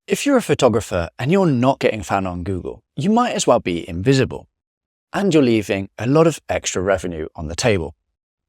If you're a photographer and you're not getting found on Google, you might as well be invisible. And you're leaving a lot of extra revenue on the table.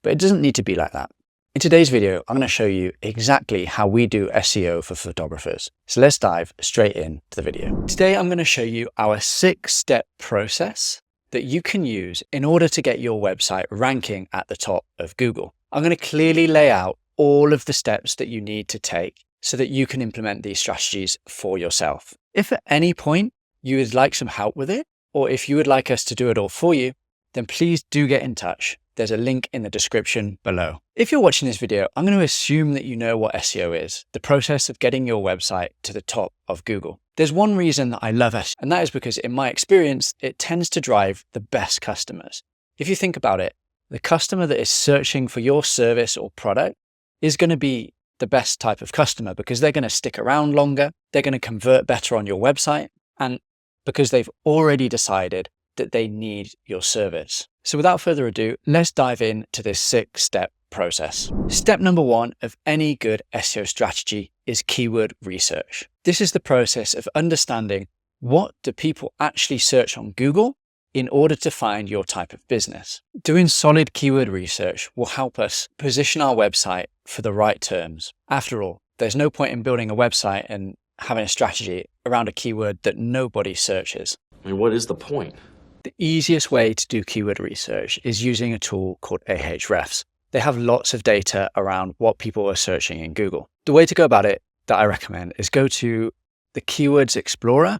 But it doesn't need to be like that. In today's video, I'm going to show you exactly how we do SEO for photographers. So let's dive straight into the video. Today, I'm going to show you our 6-step process that you can use in order to get your website ranking at the top of Google. I'm going to clearly lay out all of the steps that you need to take so that you can implement these strategies for yourself. If at any point you would like some help with it, or if you would like us to do it all for you, then please do get in touch. There's a link in the description below. If you're watching this video, I'm going to assume that you know what SEO is, the process of getting your website to the top of Google. There's one reason that I love SEO, and that is because in my experience, it tends to drive the best customers. If you think about it, the customer that is searching for your service or product is going to be the best type of customer because they're going to stick around longer, they're going to convert better on your website, and because they've already decided that they need your service. So without further ado, let's dive into this 6-step process. Step number 1 of any good SEO strategy is keyword research. This is the process of understanding what do people actually search on Google in order to find your type of business. Doing solid keyword research will help us position our website for the right terms. After all, there's no point in building a website and having a strategy around a keyword that nobody searches. I mean, what is the point? The easiest way to do keyword research is using a tool called Ahrefs. They have lots of data around what people are searching in Google. The way to go about it that I recommend is go to the Keywords Explorer,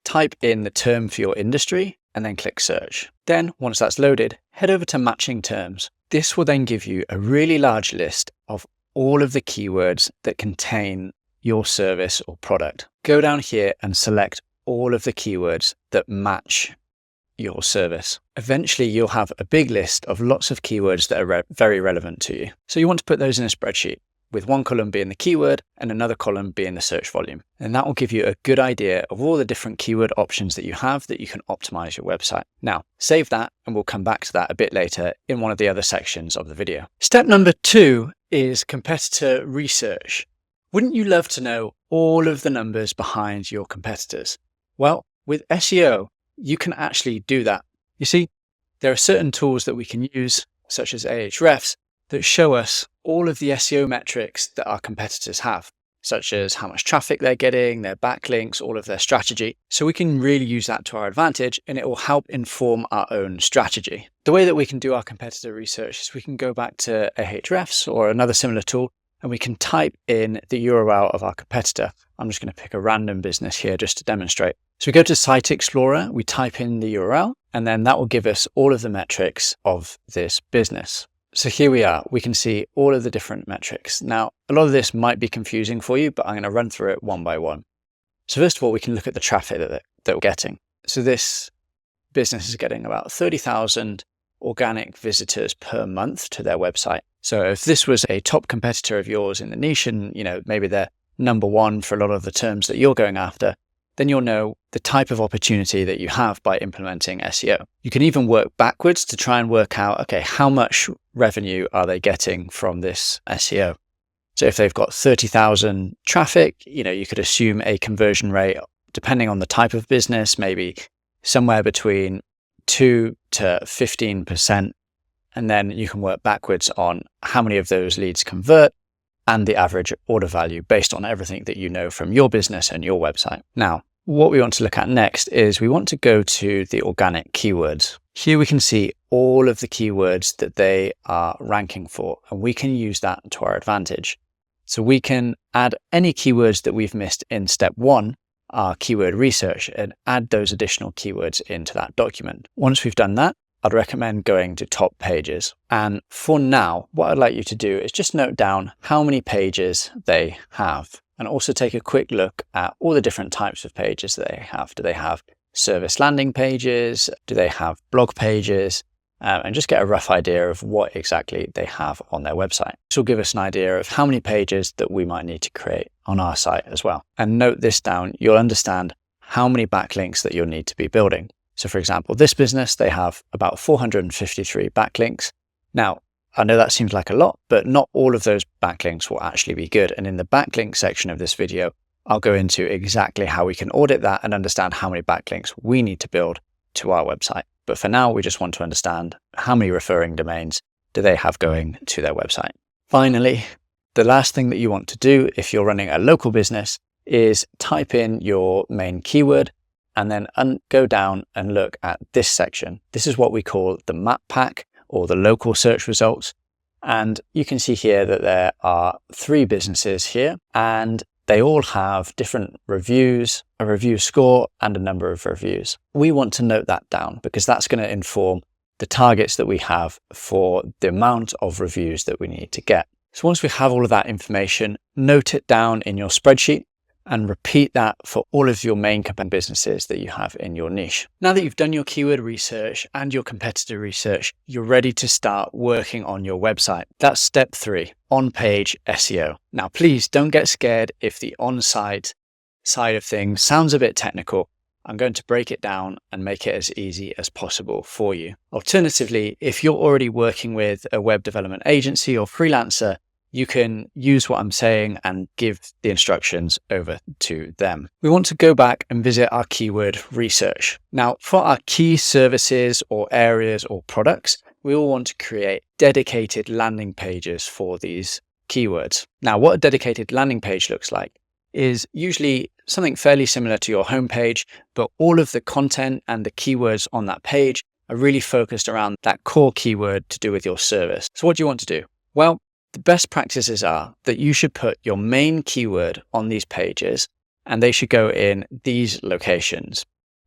type in the term for your industry, and then click search. Then once that's loaded, head over to matching terms. This will then give you a really large list of all of the keywords that contain your service or product. Go down here and select all of the keywords that match your service. Eventually, you'll have a big list of lots of keywords that are very relevant to you. So you want to put those in a spreadsheet, with one column being the keyword and another column being the search volume. And that will give you a good idea of all the different keyword options that you have that you can optimize your website. Now, save that and we'll come back to that a bit later in one of the other sections of the video. Step number 2 is competitor research. Wouldn't you love to know all of the numbers behind your competitors? Well, with SEO, you can actually do that. You see, there are certain tools that we can use, such as Ahrefs, that show us all of the SEO metrics that our competitors have, such as how much traffic they're getting, their backlinks, all of their strategy. So we can really use that to our advantage and it will help inform our own strategy. The way that we can do our competitor research is we can go back to Ahrefs or another similar tool and we can type in the URL of our competitor. I'm just going to pick a random business here just to demonstrate. So we go to Site Explorer, we type in the URL, and then that will give us all of the metrics of this business. So here we are, we can see all of the different metrics. Now, a lot of this might be confusing for you, but I'm going to run through it one by one. So first of all, we can look at the traffic that we're getting. So this business is getting about 30,000 organic visitors per month to their website. So if this was a top competitor of yours in the niche and, maybe they're number 1 for a lot of the terms that you're going after, then you'll know the type of opportunity that you have by implementing SEO. You can even work backwards to try and work out, okay, how much revenue are they getting from this SEO? So if they've got 30,000 traffic, you could assume a conversion rate, depending on the type of business, maybe somewhere between 2 to 15%. And then you can work backwards on how many of those leads convert and the average order value based on everything that you know from your business and your website. Now, what we want to look at next is we want to go to the organic keywords. Here we can see all of the keywords that they are ranking for, and we can use that to our advantage. So we can add any keywords that we've missed in step 1, our keyword research, and add those additional keywords into that document. Once we've done that, I'd recommend going to top pages. And for now, what I'd like you to do is just note down how many pages they have and also take a quick look at all the different types of pages that they have. Do they have service landing pages? Do they have blog pages? And just get a rough idea of what exactly they have on their website. This will give us an idea of how many pages that we might need to create on our site as well. And note this down, you'll understand how many backlinks that you'll need to be building. So for example, this business, they have about 453 backlinks. Now, I know that seems like a lot, but not all of those backlinks will actually be good. And in the backlink section of this video, I'll go into exactly how we can audit that and understand how many backlinks we need to build to our website. But for now, we just want to understand how many referring domains do they have going to their website. Finally, the last thing that you want to do if you're running a local business is type in your main keyword and then go down and look at this section. This is what we call the map pack or the local search results. And you can see here that there are 3 businesses here, and they all have different reviews, a review score, and a number of reviews. We want to note that down because that's going to inform the targets that we have for the amount of reviews that we need to get. So once we have all of that information, note it down in your spreadsheet and repeat that for all of your main businesses that you have in your niche. Now that you've done your keyword research and your competitor research, you're ready to start working on your website. That's step 3, on-page SEO. Now, please don't get scared if the on-site side of things sounds a bit technical. I'm going to break it down and make it as easy as possible for you. Alternatively, if you're already working with a web development agency or freelancer, you can use what I'm saying and give the instructions over to them. We want to go back and visit our keyword research. Now, for our key services or areas or products, we all want to create dedicated landing pages for these keywords. Now, what a dedicated landing page looks like is usually something fairly similar to your homepage, but all of the content and the keywords on that page are really focused around that core keyword to do with your service. So what do you want to do? Well, the best practices are that you should put your main keyword on these pages, and they should go in these locations.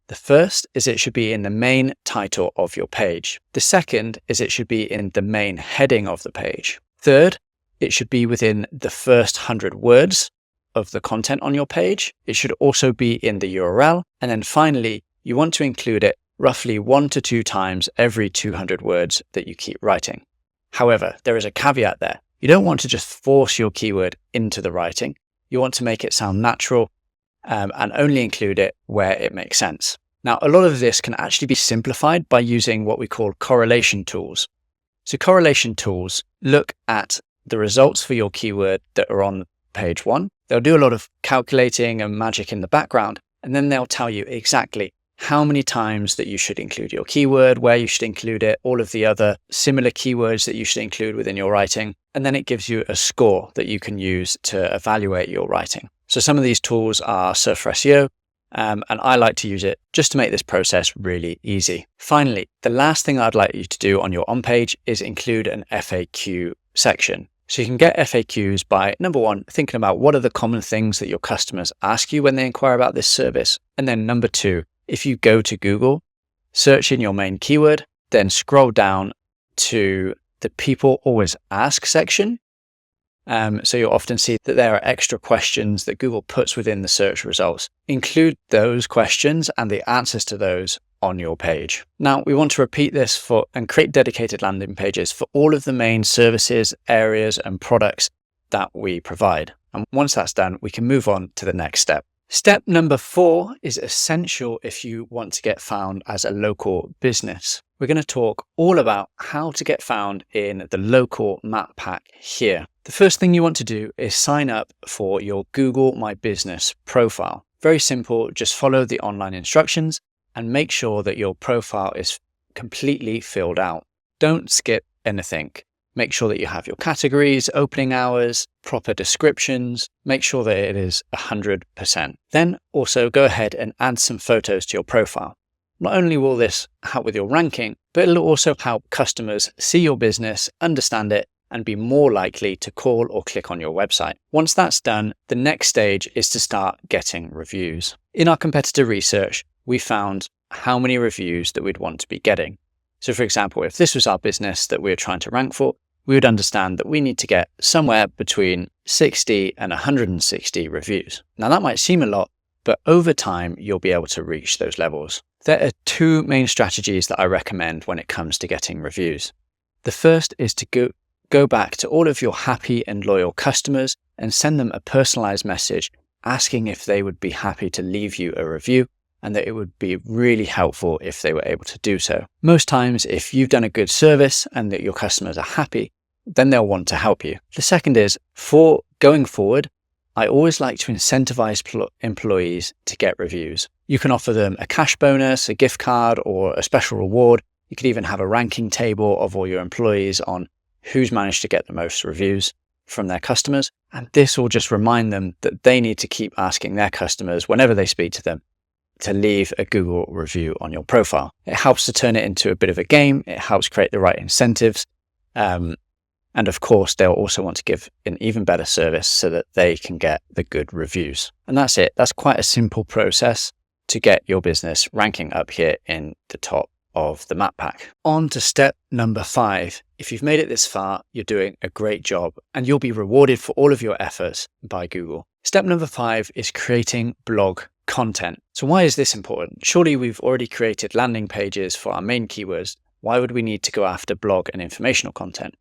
The first is it should be in the main title of your page. The second is it should be in the main heading of the page. Third, it should be within the first 100 words of the content on your page. It should also be in the URL. And then finally, you want to include it roughly 1 to 2 times every 200 words that you keep writing. However, there is a caveat there. You don't want to just force your keyword into the writing. You want to make it sound natural and only include it where it makes sense. Now, a lot of this can actually be simplified by using what we call correlation tools. So correlation tools look at the results for your keyword that are on page 1. They'll do a lot of calculating and magic in the background, and then they'll tell you exactly how many times that you should include your keyword, where you should include it, all of the other similar keywords that you should include within your writing. And then it gives you a score that you can use to evaluate your writing. So some of these tools are Surf for SEO, and I like to use it just to make this process really easy. Finally, the last thing I'd like you to do on your on-page is include an FAQ section. So you can get FAQs by, number 1, thinking about what are the common things that your customers ask you when they inquire about this service. And then number 2, if you go to Google, search in your main keyword, then scroll down to the people always ask section. So you'll often see that there are extra questions that Google puts within the search results. Include those questions and the answers to those on your page. Now, we want to repeat this and create dedicated landing pages for all of the main services, areas, and products that we provide. And once that's done, we can move on to the next step. Step number 4 is essential if you want to get found as a local business. We're going to talk all about how to get found in the local map pack here. The first thing you want to do is sign up for your Google My Business profile. Very simple, just follow the online instructions and make sure that your profile is completely filled out. Don't skip anything. Make sure that you have your categories, opening hours, proper descriptions. Make sure that it is 100%. Then also go ahead and add some photos to your profile. Not only will this help with your ranking, but it'll also help customers see your business, understand it, and be more likely to call or click on your website. Once that's done, the next stage is to start getting reviews. In our competitor research, we found how many reviews that we'd want to be getting. So for example, if this was our business that we were trying to rank for, we would understand that we need to get somewhere between 60 and 160 reviews. Now that might seem a lot, but over time, you'll be able to reach those levels. There are 2 main strategies that I recommend when it comes to getting reviews. The first is to go back to all of your happy and loyal customers and send them a personalized message asking if they would be happy to leave you a review, and that it would be really helpful if they were able to do so. Most times, if you've done a good service and that your customers are happy, then they'll want to help you. The second is, for going forward, I always like to incentivize employees to get reviews. You can offer them a cash bonus, a gift card, or a special reward. You could even have a ranking table of all your employees on who's managed to get the most reviews from their customers. And this will just remind them that they need to keep asking their customers whenever they speak to them to leave a Google review on your profile. It helps to turn it into a bit of a game. It helps create the right incentives. And of course, they'll also want to give an even better service so that they can get the good reviews. And that's it. That's quite a simple process to get your business ranking up here in the top of the map pack. On to step number 5. If you've made it this far, you're doing a great job and you'll be rewarded for all of your efforts by Google. Step number 5 is creating blog content. So why is this important? Surely we've already created landing pages for our main keywords. Why would we need to go after blog and informational content?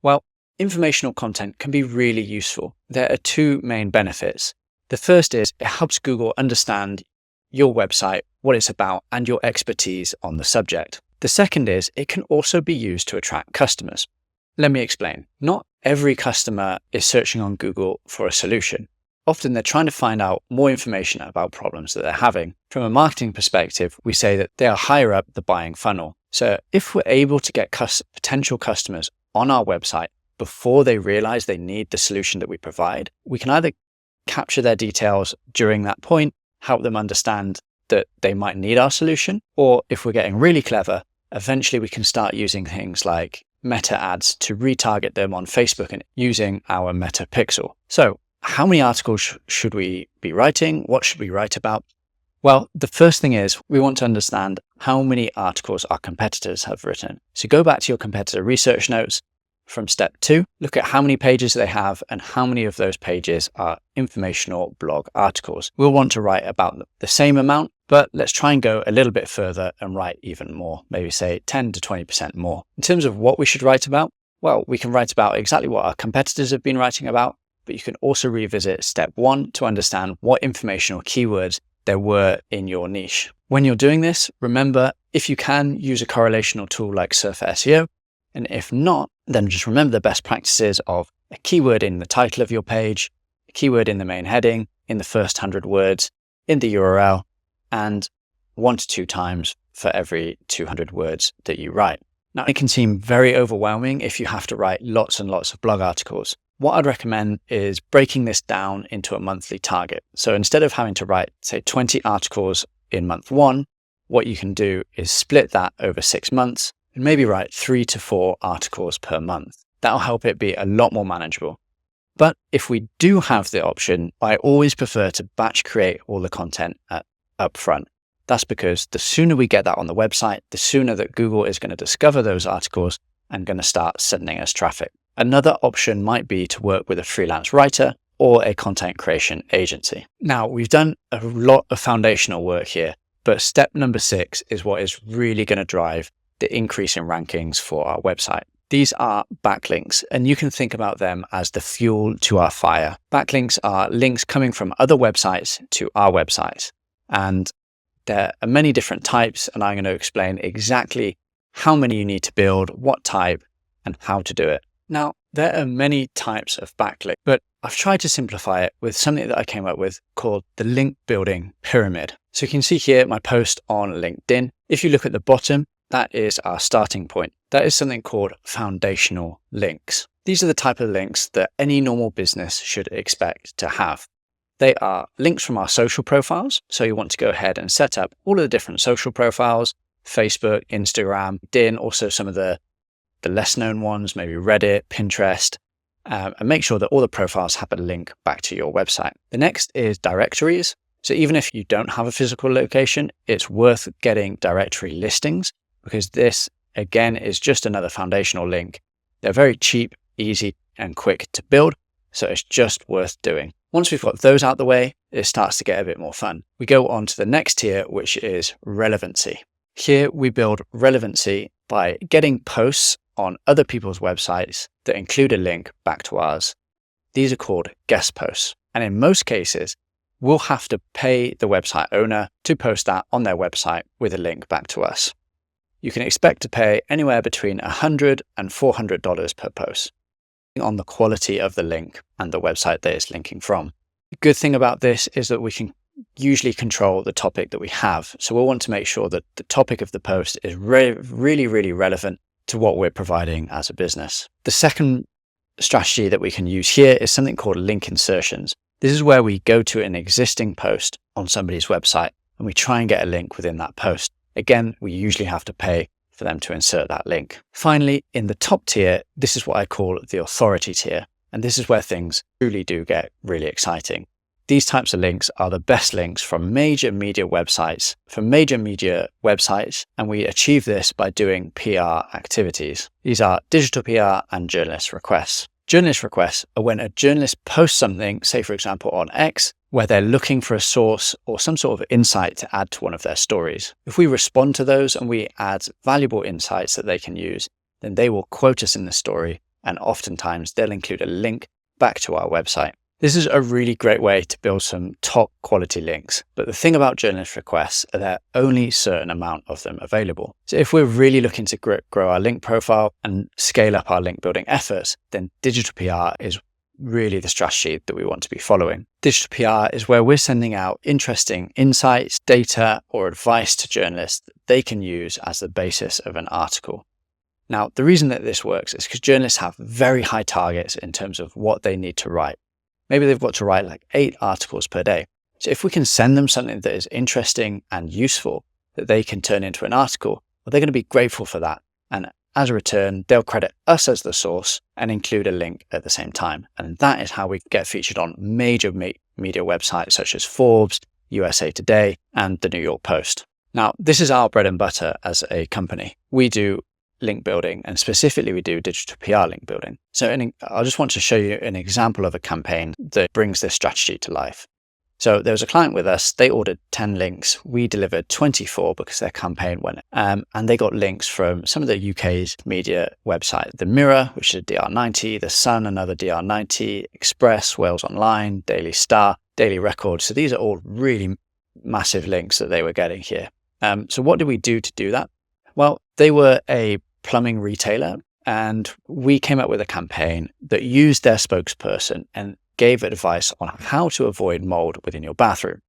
Well, informational content can be really useful. There are 2 main benefits. The first is it helps Google understand your website, what it's about, and your expertise on the subject. The second is it can also be used to attract customers. Let me explain. Not every customer is searching on Google for a solution. Often they're trying to find out more information about problems that they're having. From a marketing perspective, we say that they are higher up the buying funnel. So if we're able to get potential customers on our website before they realize they need the solution that we provide, we can either capture their details during that point, help them understand that they might need our solution, or if we're getting really clever, eventually we can start using things like meta ads to retarget them on Facebook and using our meta pixel. So how many articles should we be writing? What should we write about? Well, the first thing is we want to understand how many articles our competitors have written. So go back to your competitor research notes from step 2, look at how many pages they have and how many of those pages are informational blog articles. We'll want to write about the same amount, but let's try and go a little bit further and write even more, maybe say 10 to 20% more. In terms of what we should write about, well, we can write about exactly what our competitors have been writing about, but you can also revisit step 1 to understand what informational keywords there were in your niche. When you're doing this, remember, if you can, use a correlational tool like Surf SEO, and if not, then just remember the best practices of a keyword in the title of your page, a keyword in the main heading, in the first 100 words, in the URL, and 1 to 2 times for every 200 words that you write. Now, it can seem very overwhelming if you have to write lots and lots of blog articles. What I'd recommend is breaking this down into a monthly target. So instead of having to write, say, 20 articles in month 1, what you can do is split that over 6 months and maybe write 3 to 4 articles per month. That'll help it be a lot more manageable. But if we do have the option, I always prefer to batch create all the content up front. That's because the sooner we get that on the website, the sooner that Google is going to discover those articles and going to start sending us traffic. Another option might be to work with a freelance writer or a content creation agency. Now, we've done a lot of foundational work here, but step number 6 is what is really going to drive the increase in rankings for our website. These are backlinks, and you can think about them as the fuel to our fire. Backlinks are links coming from other websites to our websites, and there are many different types, and I'm going to explain exactly how many you need to build, what type, and how to do it. Now, there are many types of backlink, but I've tried to simplify it with something that I came up with called the link building pyramid. So you can see here my post on LinkedIn. If you look at the bottom, that is our starting point. That is something called foundational links. These are the type of links that any normal business should expect to have. They are links from our social profiles. So you want to go ahead and set up all of the different social profiles, Facebook, Instagram, LinkedIn, also some of the less known ones, maybe Reddit, Pinterest, and make sure that all the profiles have a link back to your website. The next is directories. So even if you don't have a physical location, it's worth getting directory listings because this, again, is just another foundational link. They're very cheap, easy, and quick to build, so it's just worth doing. Once we've got those out the way, it starts to get a bit more fun. We go on to the next tier, which is relevancy. Here we build relevancy by getting posts on other people's websites that include a link back to ours. These are called guest posts. And in most cases, we'll have to pay the website owner to post that on their website with a link back to us. You can expect to pay anywhere between $100 and $400 per post on the quality of the link and the website that it's linking from. The good thing about this is that we can usually control the topic that we have. So we'll want to make sure that the topic of the post is really, really relevant to what we're providing as a business. The second strategy that we can use here is something called link insertions. This is where we go to an existing post on somebody's website and we try and get a link within that post. Again, we usually have to pay for them to insert that link. Finally, in the top tier, this is what I call the authority tier. And this is where things truly do get really exciting. These types of links are the best links from major media websites, and we achieve this by doing PR activities. These are digital PR and journalist requests. Journalist requests are when a journalist posts something, say for example on X, where they're looking for a source or some sort of insight to add to one of their stories. If we respond to those and we add valuable insights that they can use, then they will quote us in the story, and oftentimes they'll include a link back to our website. This is a really great way to build some top quality links. But the thing about journalist requests are there are only a certain amount of them available. So if we're really looking to grow our link profile and scale up our link building efforts, then digital PR is really the strategy that we want to be following. Digital PR is where we're sending out interesting insights, data, or advice to journalists that they can use as the basis of an article. Now, the reason that this works is because journalists have very high targets in terms of what they need to write. Maybe they've got to write like 8 articles per day. So if we can send them something that is interesting and useful that they can turn into an article, well, they're going to be grateful for that. And as a return, they'll credit us as the source and include a link at the same time. And that is how we get featured on major media websites such as Forbes, USA Today, and the New York Post. Now, this is our bread and butter as a company. We do link building, and specifically we do digital PR link building. So I just want to show you an example of a campaign that brings this strategy to life. So there was a client with us, they ordered 10 links. We delivered 24 because their campaign went, and they got links from some of the UK's media websites. The Mirror, which is a DR90, The Sun, another DR90, Express, Wales Online, Daily Star, Daily Record. So these are all really massive links that they were getting here. So what did we do to do that? Well, they were a plumbing retailer, and we came up with a campaign that used their spokesperson and gave advice on how to avoid mold within your bathroom.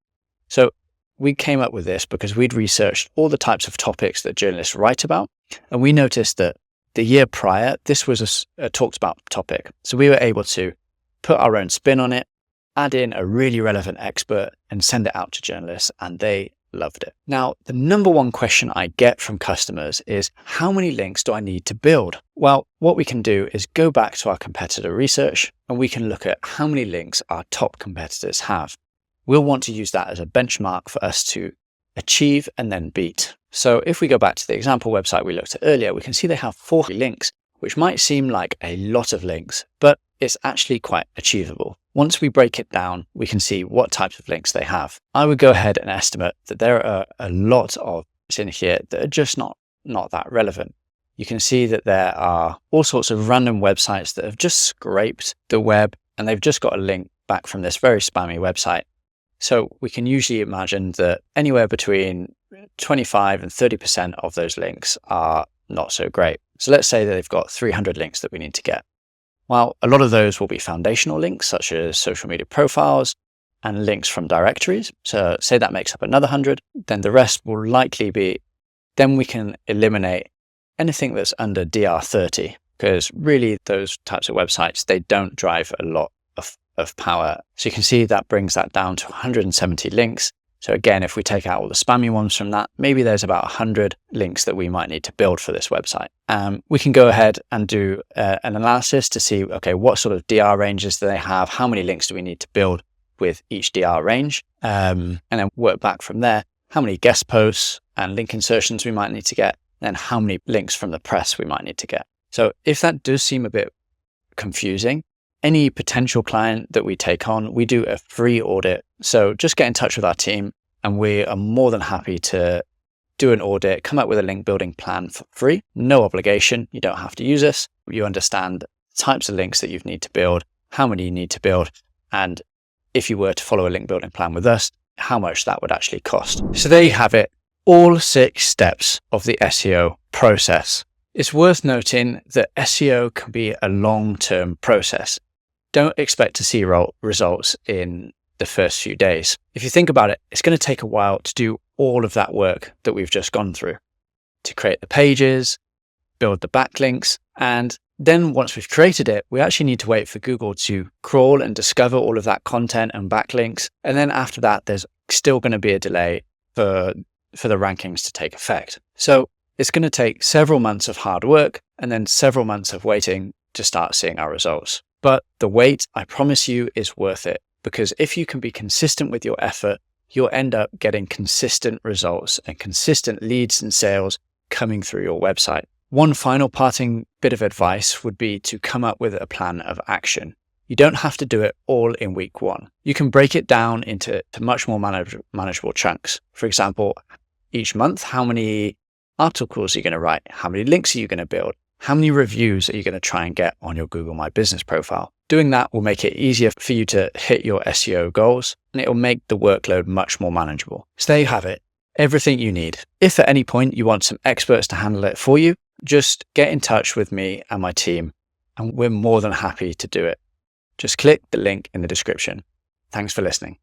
So we came up with this because we'd researched all the types of topics that journalists write about, and we noticed that the year prior, this was a talked about topic. So we were able to put our own spin on it, add in a really relevant expert, and send it out to journalists, and they loved it. Now, the number one question I get from customers is, how many links do I need to build? Well, what we can do is go back to our competitor research and we can look at how many links our top competitors have. We'll want to use that as a benchmark for us to achieve and then beat. So if we go back to the example website we looked at earlier, we can see they have 40 links, which might seem like a lot of links, but it's actually quite achievable. Once we break it down, we can see what types of links they have. I would go ahead and estimate that there are a lot of links in here that are just not that relevant. You can see that there are all sorts of random websites that have just scraped the web and they've just got a link back from this very spammy website. So we can usually imagine that anywhere between 25 and 30% of those links are not so great. So let's say that they've got 300 links that we need to get. Well, a lot of those will be foundational links, such as social media profiles and links from directories. So say that makes up another 100, then the rest will likely be, then we can eliminate anything that's under DR30, because really those types of websites, they don't drive a lot of power. So you can see that brings that down to 170 links. So again, if we take out all the spammy ones from that, maybe there's about 100 links that we might need to build for this website. We can go ahead and do an analysis to see, okay, what sort of DR ranges do they have? How many links do we need to build with each DR range? And then work back from there. How many guest posts and link insertions we might need to get, and how many links from the press we might need to get. So if that does seem a bit confusing, any potential client that we take on, we do a free audit. So just get in touch with our team and we are more than happy to do an audit, come up with a link building plan for free, no obligation. You don't have to use us. You understand the types of links that you need to build, how many you need to build, and if you were to follow a link building plan with us, how much that would actually cost. So there you have it, all 6 steps of the SEO process. It's worth noting that SEO can be a long-term process. Don't expect to see results in the first few days. If you think about it, it's going to take a while to do all of that work that we've just gone through, to create the pages, build the backlinks, and then once we've created it, we actually need to wait for Google to crawl and discover all of that content and backlinks. And then after that, there's still going to be a delay for the rankings to take effect. So it's going to take several months of hard work and then several months of waiting to start seeing our results. But the wait, I promise you, is worth it, because if you can be consistent with your effort, you'll end up getting consistent results and consistent leads and sales coming through your website. One final parting bit of advice would be to come up with a plan of action. You don't have to do it all in week 1. You can break it down into much more manageable chunks. For example, each month, how many articles are you going to write? How many links are you going to build? How many reviews are you going to try and get on your Google My Business profile? Doing that will make it easier for you to hit your SEO goals, and it will make the workload much more manageable. So there you have it, everything you need. If at any point you want some experts to handle it for you, just get in touch with me and my team, and we're more than happy to do it. Just click the link in the description. Thanks for listening.